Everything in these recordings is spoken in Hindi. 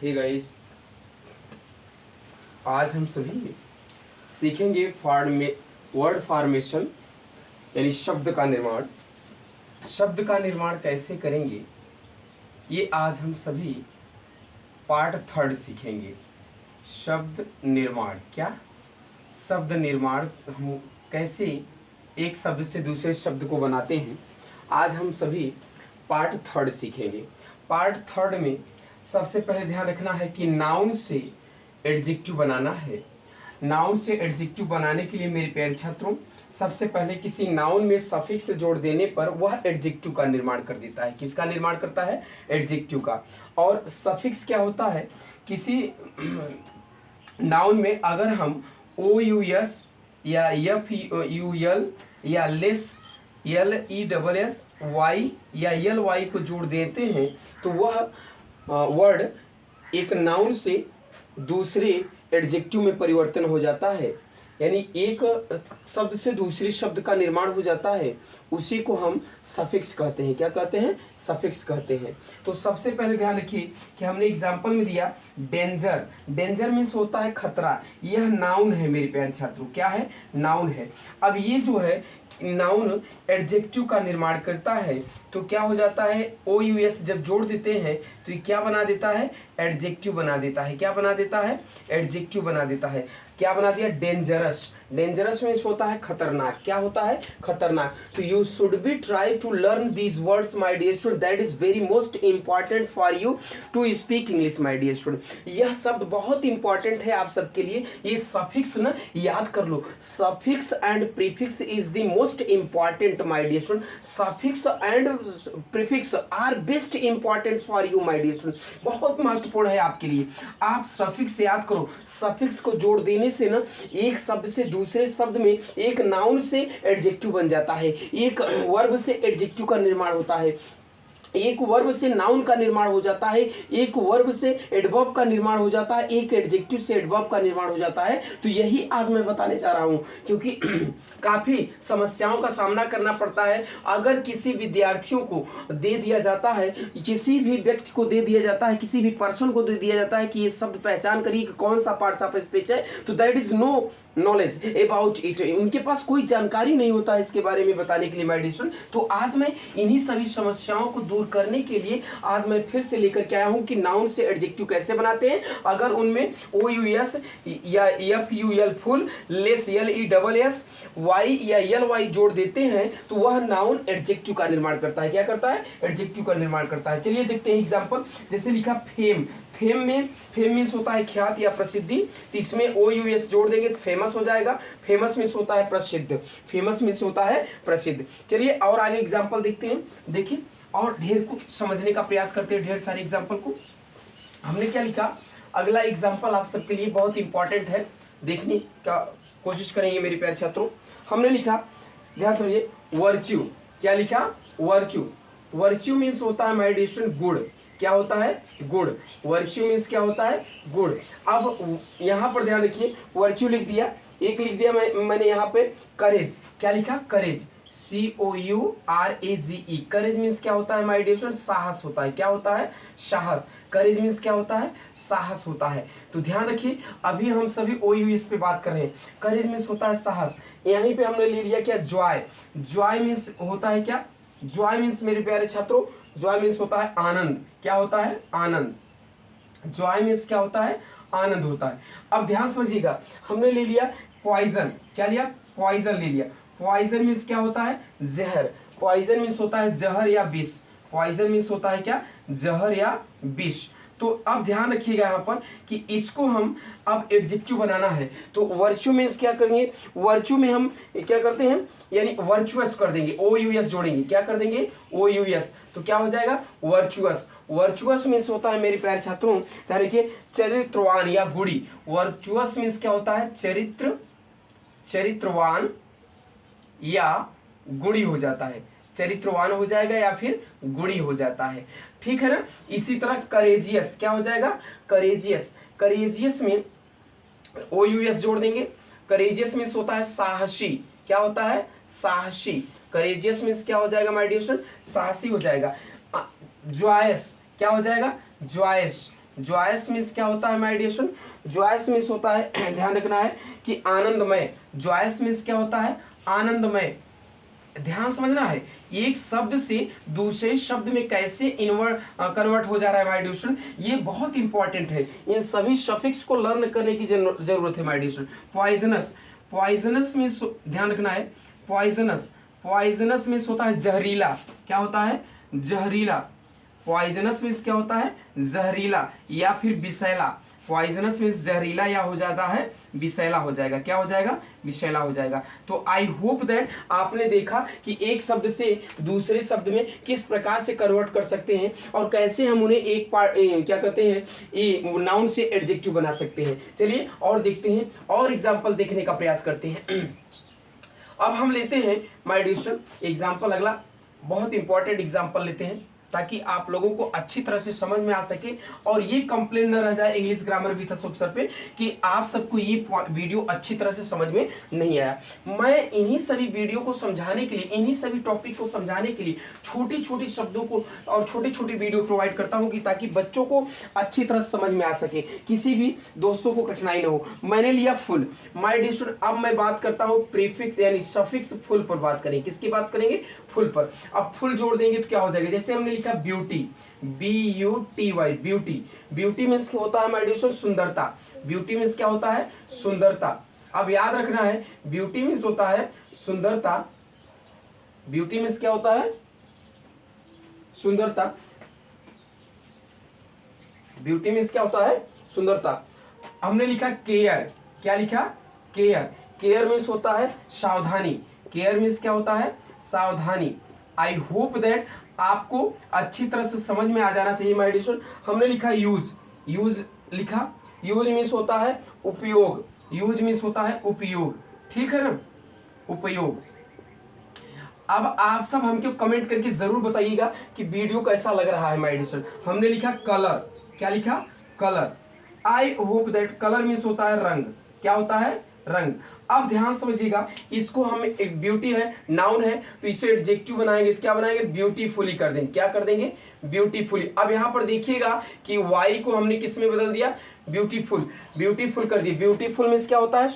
हे गाइस, आज हम सभी सीखेंगे वर्ड फॉर्मेशन यानी शब्द का निर्माण। शब्द का निर्माण कैसे करेंगे ये आज हम सभी पार्ट 3 सीखेंगे। शब्द निर्माण क्या, शब्द निर्माण हम कैसे एक शब्द से दूसरे शब्द को बनाते हैं, आज हम सभी पार्ट 3 सीखेंगे। पार्ट 3 में सबसे पहले ध्यान रखना है कि नाउन से एडजेक्टिव बनाना है। नाउन से एडजेक्टिव बनाने के लिए मेरे प्यारे छात्रों, सबसे पहले किसी नाउन में सफिक्स जोड़ देने पर वह एडजेक्टिव का निर्माण कर देता है। किसका निर्माण करता है? एडजेक्टिव का। और सफिक्स क्या होता है? किसी नाउन में अगर हम ओ यू एस या एफ यू एल या लेस LESS वाई या LY को जोड़ देते हैं तो वह वर्ड एक नाउन से दूसरे एडजेक्टिव में परिवर्तन हो जाता है, यानी एक शब्द से दूसरे शब्द का निर्माण हो जाता है। उसी को हम सफिक्स कहते हैं। क्या कहते हैं? सफिक्स कहते हैं। तो सबसे पहले ध्यान रखिए कि हमने एग्जांपल में दिया डेंजर। डेंजर मीन्स होता है खतरा। यह नाउन है मेरे प्यारे छात्रों। क्या है? नाउन है। अब ये जो है नाउन एडजेक्टिव का निर्माण करता है तो क्या हो जाता है? OUS जब जोड़ देते हैं तो ये क्या बना देता है? एडजेक्टिव बना देता है। क्या बना देता है? एडजेक्टिव बना देता है। क्या बना दिया? डेंजरस। डेंजरस मीन्स होता है खतरनाक। क्या होता है? खतरनाक। तो you should be try to learn these words my dear student, that is very most important for you to speak English my dear student. यह शब्द बहुत इंपॉर्टेंट है आप सबके लिए। ये सफिक्स ना याद कर लो। Suffix and prefix is the most important my dear student. Suffix and prefix are best important for you my dear student. बहुत महत्वपूर्ण है आपके लिए। आप सफिक्स याद करो। सफिक्स को जोड़ देने से ना एक शब्द से दूसरे शब्द में, एक नाउन से एडजेक्टिव बन जाता है, एक वर्ब से एडजेक्टिव का निर्माण होता है, एक वर्ब से नाउन का निर्माण हो जाता है, एक वर्ब से एडवर्ब का निर्माण हो जाता है, एक एडजेक्टिव से एडवर्ब का निर्माण हो जाता है। तो यही आज मैं बताने जा रहा हूं, क्योंकि काफी समस्याओं का सामना करना पड़ता है। अगर किसी विद्यार्थियों को दे दिया जाता है, किसी भी व्यक्ति को दे दिया जाता है, किसी भी पर्सन को दे दिया जाता है कि ये शब्द पहचान करिए कि कौन सा पार्ट्स ऑफ स्पीच है, तो that is no knowledge about it. उनके पास कोई जानकारी नहीं होता है इसके बारे में बताने के लिए माय डियर स्टूडेंट। तो आज मैं इन्हीं सभी समस्याओं को दूर करने के लिए आज मैं फिर से लेकर के आया हूं कि नाउन से एडजेक्टिव कैसे बनाते हैं। अगर उनमें OUS या FUL full less LESS Y या LY जोड़ देते हैं तो वह नाउन एडजेक्टिव का निर्माण करता है। क्या करता है? एडजेक्टिव का निर्माण करता है। चलिए देखते हैं एग्जांपल। जैसे लिखा फेम। फेम मीन्स होता है ख्यात या प्रसिद्धि। तो इसमें OUS जोड़ देंगे तो फेमस हो जाएगा। फेमस मीन्स होता है प्रसिद्ध। फेमस मीन्स होता है प्रसिद्ध। चलिए और आगे एग्जांपल देखते हैं। देखिए और ढेर को समझने का प्रयास करते हैं, ढेर सारे एग्जांपल को। हमने क्या लिखा? अगला एग्जांपल आप सबके लिए बहुत इंपॉर्टेंट है, देखने का कोशिश करेंगे मेरे प्यारे छात्रों। हमने लिखा, ध्यान समझिए, वर्च्यू। क्या लिखा? वर्च्यू। वर्च्यू मीन्स होता है माय डियर स्टूडेंट गुड। क्या होता है? गुड। वर्च्यू मीन्स क्या होता है? गुड। अब यहां पर ध्यान रखिए, वर्च्यू लिख दिया, एक लिख दिया मैंने यहां पे करेज। क्या लिखा? करेज। COURAGE। करेज मीन्स क्या होता है माय डियर स्टूडेंट? साहस होता है। क्या होता है? साहस। करेज मीन्स क्या होता है? साहस होता है। तो ध्यान रखिए, अभी हम सभी OUS पे बात कर रहे हैं। करेज मीन्स होता है साहस। यहीं पे हमने ले लिया क्या? जॉय। जॉय मीन्स होता है क्या? जॉय मीन्स मेरे प्यारे छात्रों, जॉय मीन्स होता है आनंद। क्या होता है? आनंद। जॉय मीन्स क्या होता है? आनंद होता है। अब ध्यान समझिएगा, हमने ले लिया पॉइजन। क्या लिया? पॉइजन ले लिया। पॉइजन मीन्स क्या होता है? जहर। पॉइजन मीन्स होता है जहर या विष। पॉइजन मीन्स होता है क्या? जहर या विष। तो अब ध्यान रखिएगा यहाँ पर कि इसको हम अब एडजेक्टिव बनाना है। तो वर्च्यू मीन्स क्या करेंगे? वर्च्यू में हम क्या करते हैं, यानी वर्चुअस कर देंगे। OUS जोड़ेंगे। क्या कर देंगे? OUS। तो क्या हो जाएगा? वर्चुअस। वर्चुअस मीन्स होता है मेरे प्यारे छात्रों, ध्यान रखिए, चरित्रवान या गुड़ी। वर्चुअस मीन्स क्या होता है? चरित्रवान या गुणी हो जाता है। चरित्रवान हो जाएगा या फिर गुणी हो जाता है। ठीक है ना? इसी तरह करेजियस। क्या हो जाएगा? करेजियस। करेजियस में OUS जोड़ देंगे। करेजियस मीन्स होता है साहसी। क्या होता है? साहसी। करेजियस मीन्स क्या हो जाएगा माय डियर स्टूडेंट? साहसी हो जाएगा। जॉयस। क्या हो जाएगा? जॉयस। जॉयस मीन्स क्या होता है my dear student, joyous means होता है ध्यान रखना है कि आनंदमय, जॉयस मीन्स क्या होता है आनंदमय। ध्यान समझना है एक शब्द से दूसरे शब्द में कैसे कन्वर्ट हो जा रहा है माय डियर स्टूडेंट, ये बहुत इंपॉर्टेंट है। इन सभी सफिक्स को लर्न करने की जरूरत है my dear student. Poisonous, poisonous means ध्यान रखना है पॉइजनस, पॉइजनस मीन्स होता है जहरीला, क्या होता है जहरीला। पॉइजनस मीन्स क्या होता है जहरीला या फिर विषैला। पॉइजनस मीन्स जहरीला या हो जाता है विषैला हो जाएगा, क्या हो जाएगा विषैला हो जाएगा। तो आई होप दैट आपने देखा कि एक शब्द से दूसरे शब्द में किस प्रकार से कन्वर्ट कर सकते हैं और कैसे हम उन्हें एक पार्ट क्या कहते हैं नाउन से एडजेक्टिव बना सकते हैं। चलिए और देखते हैं और एग्जाम्पल देखने का प्रयास करते हैं। अब हम लेते हैं माय डियर स्टूडेंट एग्जाम्पल, अगला बहुत इंपॉर्टेंट एग्जाम्पल लेते हैं ताकि आप लोगों को अच्छी तरह से समझ में आ सके और ये कंप्लेन न रह जाए English grammar with Ashok sir पे कि आप सबको ये वीडियो अच्छी तरह से समझ में नहीं आया। मैं इन्हीं सभी वीडियो को समझाने के लिए, इन्हीं सभी टॉपिक को समझाने के लिए छोटी छोटी शब्दों को और छोटी छोटी वीडियो प्रोवाइड करता हूँ कि ताकि बच्चों को अच्छी तरह से समझ में आ सके, किसी भी दोस्तों को कठिनाई न हो। मैंने लिया फुल माय डियर स्टूडेंट। अब मैं बात करता हूँ प्रीफिक्स यानी सफिक्स फुल पर बात करेंगे। किसकी बात करेंगे फुल पर। अब फुल जोड़ देंगे तो क्या हो जाएगा, जैसे हमने लिखा beauty, BUTY beauty, beauty means होता है माय डियर स्टूडेंट सुंदरता, ब्यूटी मीन्स क्या होता है सुंदरता। अब याद रखना है ब्यूटी मीन्स होता है सुंदरता, ब्यूटी मीन्स क्या होता है सुंदरता, ब्यूटी मीन्स क्या होता है सुंदरता। हमने लिखा केयर, क्या लिखा केयर, केयर मीन्स होता है सावधानी, केयर मीन्स क्या होता है सावधानी। आई होप दैट आपको अच्छी तरह से समझ में आ जाना चाहिए माय डियर स्टूडेंट। हमने लिखा यूज, यूज लिखा, यूज मीन्स होता है उपयोग, यूज मीन्स होता है उपयोग, ठीक है ना उपयोग। अब आप सब हमको कमेंट करके जरूर बताइएगा कि वीडियो कैसा लग रहा है माय डियर स्टूडेंट। हमने लिखा कलर, क्या लिखा colour. I hope that colour means होता है रंग, क्या होता है रंग। अब ध्यान समझिएगा इसको हम एक ब्यूटी है नाउन है तो इसे एडजेक्टिव बनाएंगे तो क्या बनाएंगे ब्यूटीफुली कर देंगे, क्या कर देंगे ब्यूटीफुली। अब यहाँ पर देखिएगा कि वाई को हमने किस में बदल दिया ब्यूटीफुल, ब्यूटीफुल कर दिया। ब्यूटीफुल मीन्स क्या होता है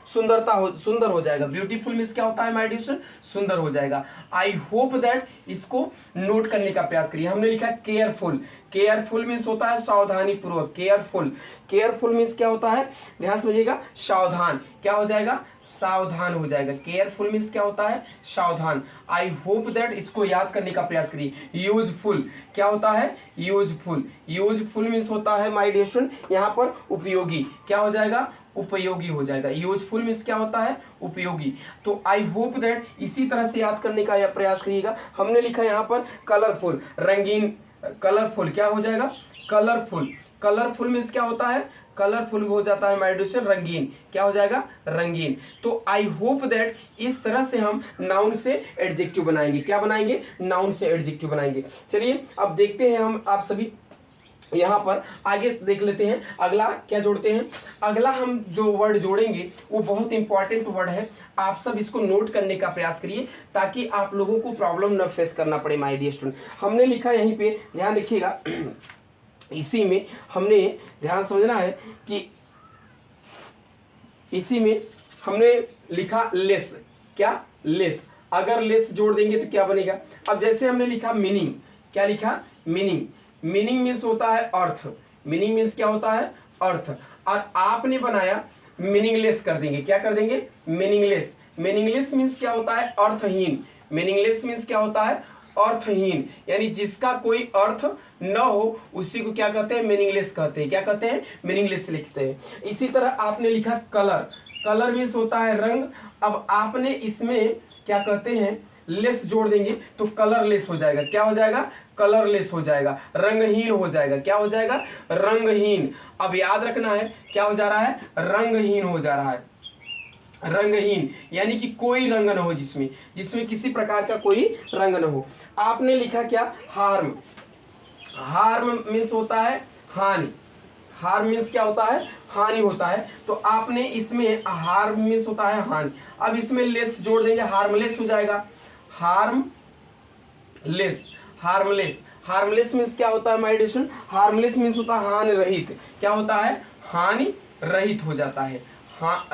सुंदरता हो, सुंदर हो जाएगा। ब्यूटीफुल मीन्स क्या होता है माय डियर स्टूडेंट सुंदर हो जाएगा। आई होप दैट इसको नोट करने का प्रयास करिए। हमने लिखा केयरफुल, केयरफुल मीन्स होता है सावधानी पूर्वक, केयरफुल, केयरफुल मीन्स क्या होता है ध्यान समझिएगा सावधान, क्या हो जाएगा सावधान हो जाएगा। केयरफुल मीन्स क्या होता है सावधान। आई होप दैट इसको याद करने का प्रयास करिए। यूजफुल क्या होता है यूजफुल, यूजफुल मीन्स होता है माय डियर स्टूडेंट यहाँ पर उपयोगी, क्या हो जाएगा उपयोगी हो जाएगा। यूजफुल मीन्स क्या होता है उपयोगी। तो आई होप दैट इसी तरह से याद करने का प्रयास करिएगा। हमने लिखा यहाँ पर कलरफुल, रंगीन, कलरफुल क्या हो जाएगा कलरफुल, कलरफुल मीन्स क्या होता है कलरफुल हो जाता है माय डियर स्टूडेंट रंगीन, क्या हो जाएगा रंगीन। तो आई होप दैट इस तरह से हम नाउन से एडजेक्टिव बनाएंगे, क्या बनाएंगे नाउन से एडजेक्टिव बनाएंगे। चलिए अब देखते हैं हम आप सभी यहाँ पर आगे देख लेते हैं अगला क्या जोड़ते हैं। अगला हम जो वर्ड जोड़ेंगे वो बहुत इंपॉर्टेंट वर्ड है, आप सब इसको नोट करने का प्रयास करिए ताकि आप लोगों को प्रॉब्लम न फेस करना पड़े माय डियर स्टूडेंट। हमने लिखा यहीं पे ध्यान रखिएगा इसी में हमने ध्यान समझना है कि इसी में हमने लिखा लेस, क्या लेस। अगर लेस जोड़ देंगे तो क्या बनेगा। अब जैसे हमने लिखा मीनिंग, क्या लिखा मीनिंग, मीनिंग मीन्स होता है अर्थ, मीनिंग मीन्स क्या होता है अर्थ। और आपने बनाया मीनिंगलेस कर देंगे, क्या कर देंगे मीनिंगलेस। मीनिंगलेस मीन्स क्या होता है अर्थहीन, मीनिंगलेस मीन्स क्या होता है अर्थहीन, यानी जिसका कोई अर्थ न हो उसी को क्या कहते हैं मीनिंगलेस कहते हैं, क्या कहते हैं मीनिंगलेस लिखते हैं। इसी तरह आपने लिखा कलर, कलर मीन्स होता है रंग। अब आपने इसमें क्या कहते हैं लेस जोड़ देंगे तो कलरलेस हो जाएगा, क्या हो जाएगा कलरलेस हो जाएगा, रंगहीन हो जाएगा, क्या हो जाएगा रंगहीन। अब याद रखना है क्या हो जा रहा है रंगहीन हो जा रहा है, रंगहीन यानी कि कोई रंग न हो, जिसमें जिसमें किसी प्रकार का कोई रंग न हो। आपने लिखा क्या हार्म, हार्म मीन्स होता है हानि, हार्म मीन्स क्या होता है हानि होता है। तो आपने इसमें हार्म मीन्स होता है हानि, अब इसमें लेस जोड़ देंगे हार्मलेस हो जाएगा, harm less. Harmless. Harmless means क्या होता है my dear student? Harmless means होता है हानि रहित। क्या होता है? हानि रहित हो जाता है। हाँ